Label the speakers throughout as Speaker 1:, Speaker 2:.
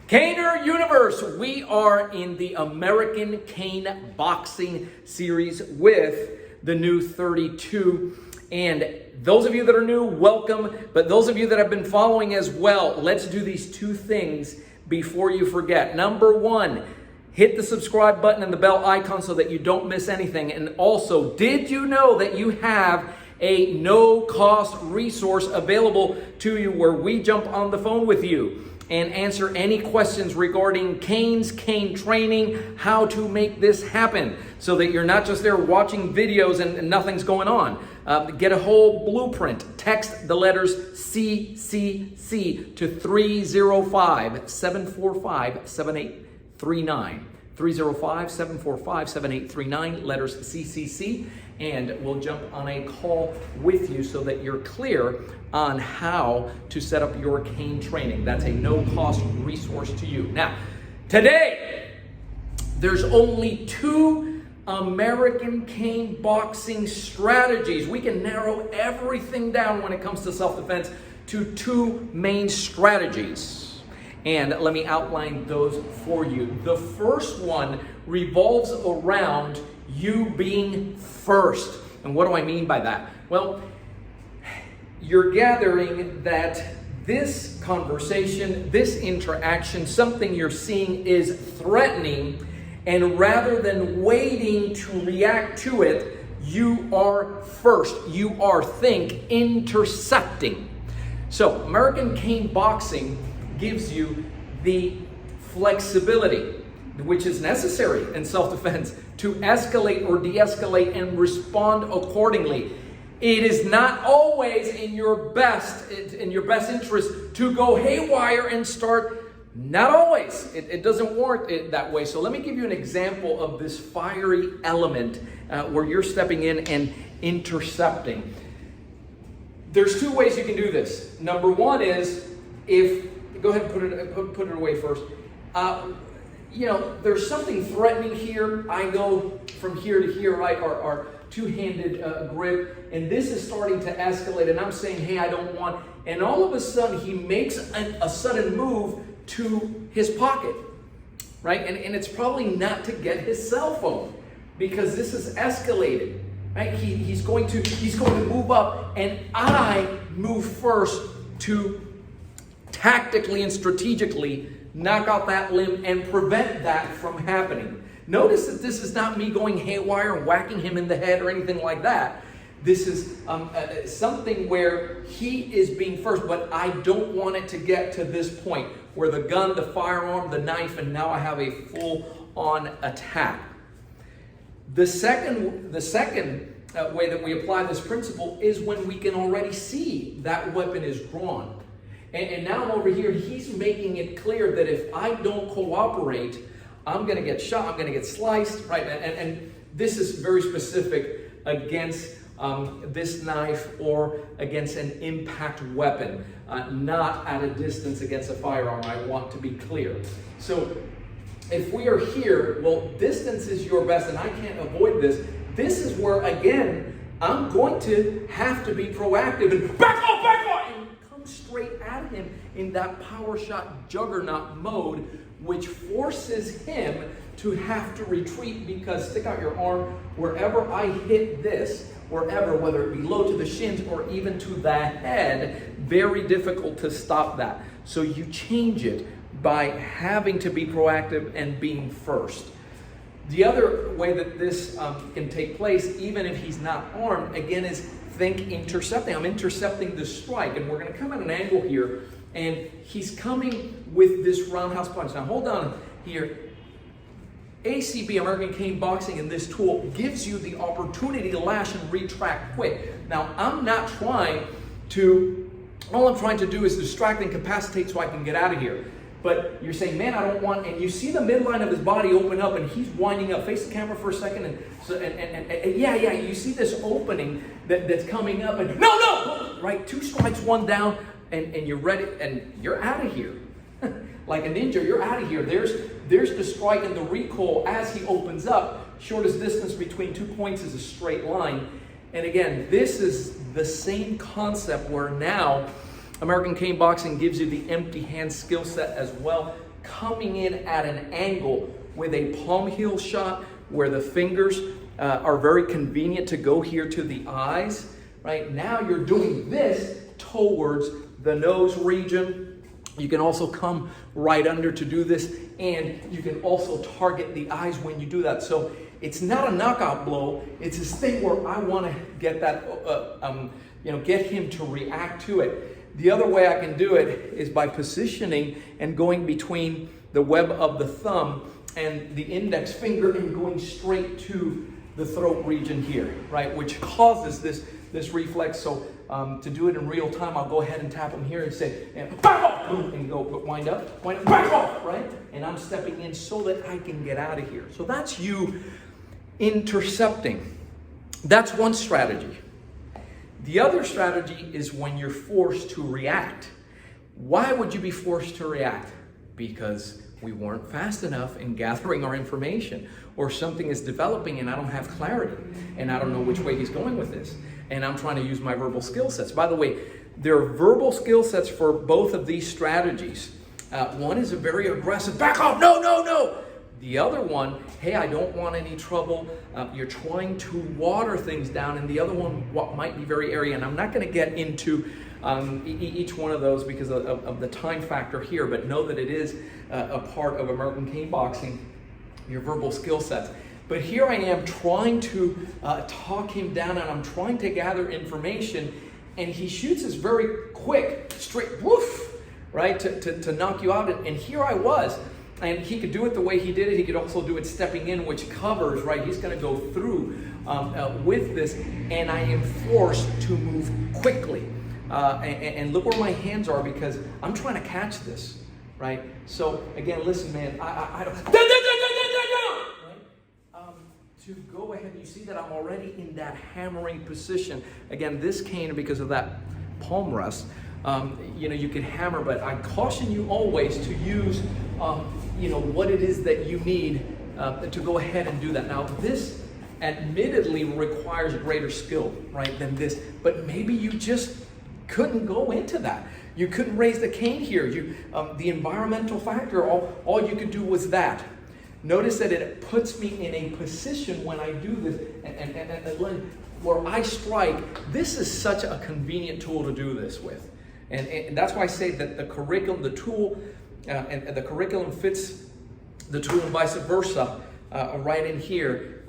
Speaker 1: Caner Universe, we are in the American Cane Boxing Series with the new 32. And those of you that are new, welcome. But those of you that have been following as well, let's do these two things before you forget. Number one, hit the subscribe button and the bell icon so that you don't miss anything. And also, did you know that you have a no-cost resource available to you where we jump on the phone with you and answer any questions regarding canes, cane training, how to make this happen so that you're not just there watching videos and nothing's going on. Get a whole blueprint. Text the letters CCC to 305-745-7839. 305-745-7839, letters CCC, and we'll jump on a call with you so that you're clear on how to set up your cane training. That's a no-cost resource to you. Now, today, there's only two American cane boxing strategies. We can narrow everything down when it comes to self-defense to two main strategies. And let me outline those for you. The first one revolves around you being first. And what do I mean by that? Well, you're gathering that this conversation, this interaction, something you're seeing is threatening, and rather than waiting to react to it, you are first. You are intercepting. So, American cane boxing gives you the flexibility which is necessary in self-defense to escalate or de-escalate and respond accordingly. It is not always in your best interest to go haywire and start. Not always. It doesn't warrant it that way. So let me give you an example of this fiery element where you're stepping in and intercepting. There's two ways you can do this. Number one is go ahead and put it away first. There's something threatening here. I go from here to here, right? Our two-handed grip, and this is starting to escalate. And I'm saying, hey, I don't want. And all of a sudden, he makes a sudden move to his pocket, right? And it's probably not to get his cell phone because this is escalated, right? He's going to move up, and I move first to tactically and strategically knock out that limb and prevent that from happening. Notice that this is not me going haywire and whacking him in the head or anything like that. This is something where he is being first, but I don't want it to get to this point where the gun, the firearm, the knife, and now I have a full-on attack. The second way that we apply this principle is when we can already see that weapon is drawn. And now over here, he's making it clear that if I don't cooperate, I'm going to get shot, I'm going to get sliced, right? And this is very specific against this knife or against an impact weapon, not at a distance against a firearm. I want to be clear. So if we are here, well, distance is your best, and I can't avoid this. This is where, again, I'm going to have to be proactive and back off, and come straight at him in that power shot juggernaut mode, which forces him to have to retreat because stick out your arm wherever I hit this, whether it be low to the shins or even to the head, very difficult to stop that. So you change it by having to be proactive and being first. The other way that this can take place, even if he's not armed, again, is think intercepting. I'm intercepting the strike, and we're going to come at an angle here, and he's coming with this roundhouse punch. Now, hold on here. ACB, American Cane Boxing, and this tool gives you the opportunity to lash and retract quick. Now, all I'm trying to do is distract and capacitate so I can get out of here. But you're saying, man, I don't want, and you see the midline of his body open up, and he's winding up. Face the camera for a second, and you see this opening that's coming up, and no, right? 2 strikes, 1 down, and you're ready, and you're out of here. Like a ninja, you're out of here. There's the strike and the recoil as he opens up. Shortest distance between 2 points is a straight line. And again, this is the same concept where now American cane boxing gives you the empty hand skill set as well, coming in at an angle with a palm heel shot where the fingers are very convenient to go here to the eyes. Right now you're doing this towards the nose region. You can also come right under to do this, and you can also target the eyes when you do that. So it's not a knockout blow. It's this thing where I want to get that, get him to react to it. The other way I can do it is by positioning and going between the web of the thumb and the index finger and going straight to the throat region here, right? Which causes this reflex. So to do it in real time, I'll go ahead and tap him here and say, back off, and go wind up, back off, right? And I'm stepping in so that I can get out of here. So that's you intercepting. That's one strategy. The other strategy is when you're forced to react. Why would you be forced to react? Because we weren't fast enough in gathering our information, or something is developing and I don't have clarity and I don't know which way he's going with this, and I'm trying to use my verbal skill sets. By the way, there are verbal skill sets for both of these strategies. One is a very aggressive, back off, no, no, no. The other one, hey, I don't want any trouble. You're trying to water things down. And the other one what might be very airy. And I'm not going to get into each one of those because of the time factor here, but know that it is a part of American cane boxing, your verbal skill sets. But here I am trying to talk him down, and I'm trying to gather information, and he shoots this very quick, straight woof, right, to knock you out. And here I was. And he could do it the way he did it. He could also do it stepping in, which covers, right? He's going to go through with this, and I am forced to move quickly. And look where my hands are because I'm trying to catch this, right? So again, listen, man, I don't. To go ahead, you see that I'm already in that hammering position. Again, this cane, because of that palm rest, you can hammer, but I caution you always to use, what it is that you need to go ahead and do that. Now, this admittedly requires greater skill, right, than this, but maybe you just couldn't go into that. You couldn't raise the cane here. The environmental factor, all you could do was that. Notice that it puts me in a position when I do this, and where I strike. This is such a convenient tool to do this with. And that's why I say that the curriculum, the tool, and the curriculum fits the tool and vice versa right in here.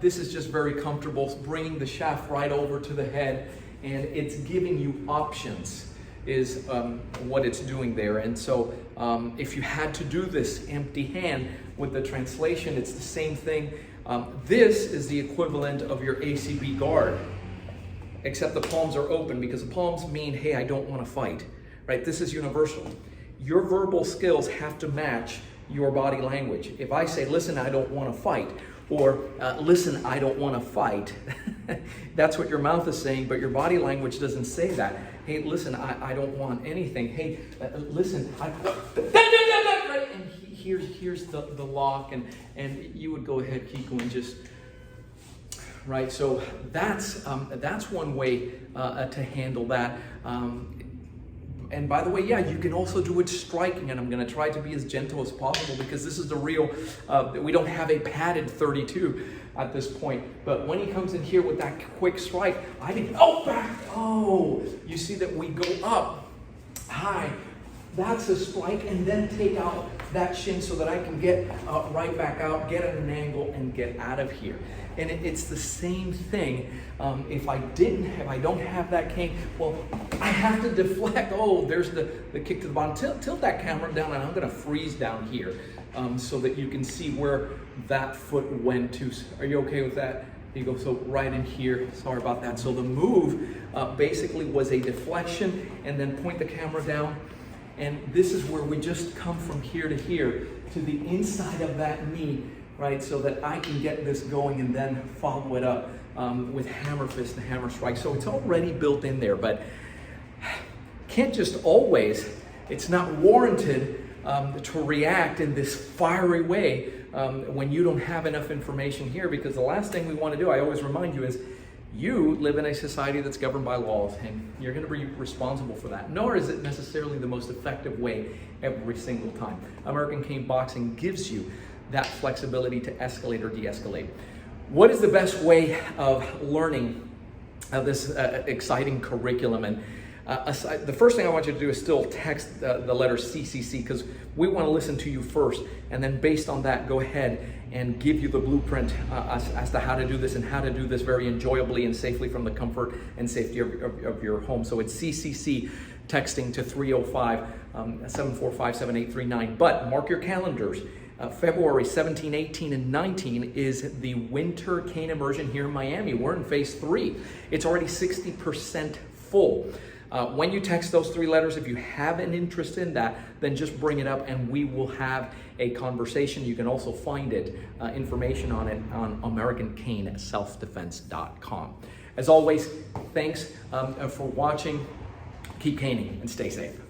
Speaker 1: This is just very comfortable, bringing the shaft right over to the head, and it's giving you options is what it's doing there. And so if you had to do this empty hand with the translation, it's the same thing. This is the equivalent of your ACB guard, except the palms are open, because the palms mean, hey, I don't want to fight, right? This is universal. Your verbal skills have to match your body language. If I say, listen, I don't want to fight, or listen, I don't want to fight, that's what your mouth is saying, but your body language doesn't say that. Hey, listen, I don't want anything. Hey, listen, and here's the lock, and you would go ahead, Kiko, and just, right? So that's one way to handle that. And by the way, yeah, you can also do it striking, and I'm going to try to be as gentle as possible because this is the real, we don't have a padded 32 at this point. But when he comes in here with that quick strike, I think, back, you see that we go up high. That's a strike, and then take out that shin so that I can get right back out, get at an angle, and get out of here. And it's the same thing. If I don't have that cane, well, I have to deflect. There's the kick to the bottom. Tilt that camera down, and I'm going to freeze down here so that you can see where that foot went to. Are you okay with that? There you go. So right in here. Sorry about that. So the move basically was a deflection, and then point the camera down. And this is where we just come from here to here to the inside of that knee, right? So that I can get this going and then follow it up with hammer fist and hammer strike. So it's already built in there, but can't just always, it's not warranted to react in this fiery way when you don't have enough information here, because the last thing we want to do, I always remind you, is You live in a society that's governed by laws, and you're going to be responsible for that. Nor is it necessarily the most effective way every single time. American cane boxing gives you that flexibility to escalate or de-escalate. What is the best way of learning this exciting curriculum? And the first thing I want you to do is still text the letter CCC, because we want to listen to you first, and then based on that, go ahead and give you the blueprint as to how to do this, and how to do this very enjoyably and safely from the comfort and safety of your home. So it's CCC texting to 305-745-7839. But mark your calendars. February 17, 18, and 19 is the winter cane immersion here in Miami. We're in phase 3. It's already 60% full. When you text those 3 letters, if you have an interest in that, then just bring it up and we will have a conversation. You can also find it, information on it, on AmericanCaneSelfDefense.com. As always, thanks for watching. Keep caning and stay safe.